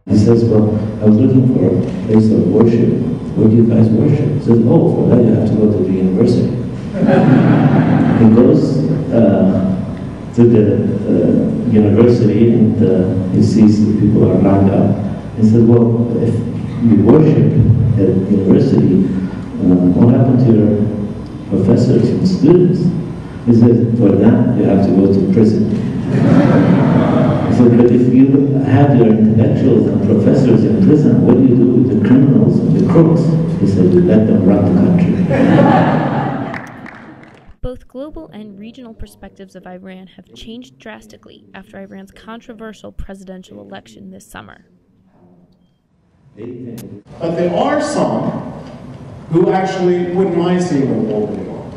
He says, well, I was looking for a place of worship. Where do you guys worship? He says, oh, for that you have to go to the university. He goes to the university and he sees that people are lined up. He says, well, if you worship at the university, what happened to your professors and students? He said, for that you have to go to prison. He said, but if you have your intellectuals and professors in prison, what do you do with the criminals and the crooks? He said, you let them run the country. Both global and regional perspectives of Iran have changed drastically after Iran's controversial presidential election this summer. But there are some who actually wouldn't mind seeing a war going on.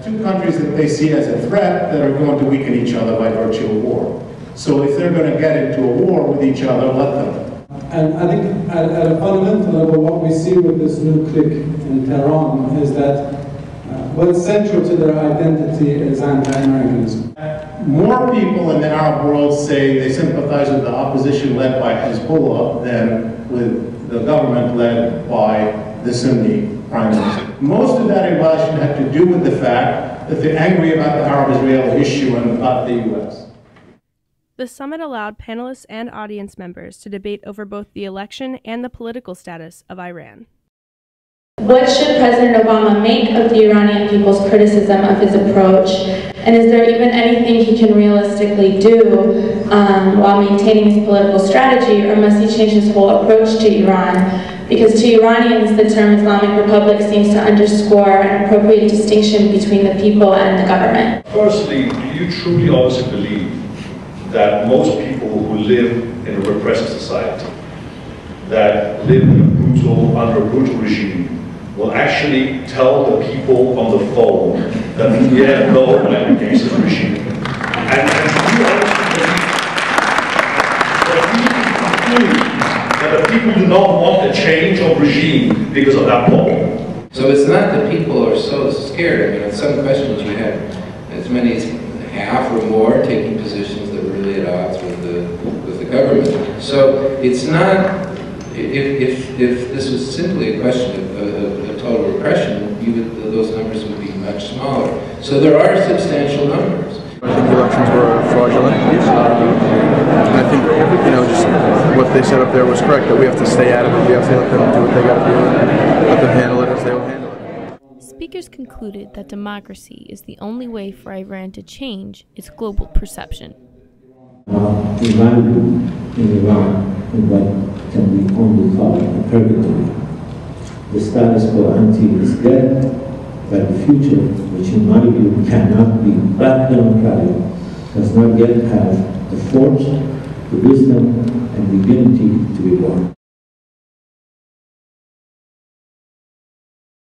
Two countries that they see as a threat that are going to weaken each other by virtue of war. So if they're going to get into a war with each other, let them. And I think at a fundamental level, what we see with this new clique in Tehran is that what's central to their identity is anti-Americanism. More people in the Arab world say they sympathize with the opposition led by Hezbollah than with the government led by the Sunni prime minister. Most of that invasion had to do with the fact that they're angry about the Arab-Israeli issue and about the U.S. The summit allowed panelists and audience members to debate over both the election and the political status of Iran. What should President Obama make of the Iranian people's criticism of his approach? And is there even anything he can realistically do while maintaining his political strategy, or must he change his whole approach to Iran? Because to Iranians, the term Islamic Republic seems to underscore an appropriate distinction between the people and the government. Firstly, do you truly honestly believe that most people who live in a repressive society, that live under a brutal regime, will actually tell the people on the phone that, yeah, no, I'm against this regime? And do you honestly believe that the people do not want a change of regime because of that poll? So it's not that people are so scared. I mean, in some questions you have as many as half or more taking positions that were really at odds with the government. So it's not, if this was simply a question of total repression, those numbers would be much smaller. So there are substantial numbers. I think the elections were fraudulent. I think, just what they set up there was correct, that we have to stay out of it. We have to let them do what they got to do, let them handle it as they will handle it. Speakers concluded that democracy is the only way for Iran to change its global perception. In my view, in Iran, in what can be only called a purgatory, the status quo ante is dead, but the future, which in my view cannot be but democratic, does not yet have the force, the wisdom, and the dignity to be born.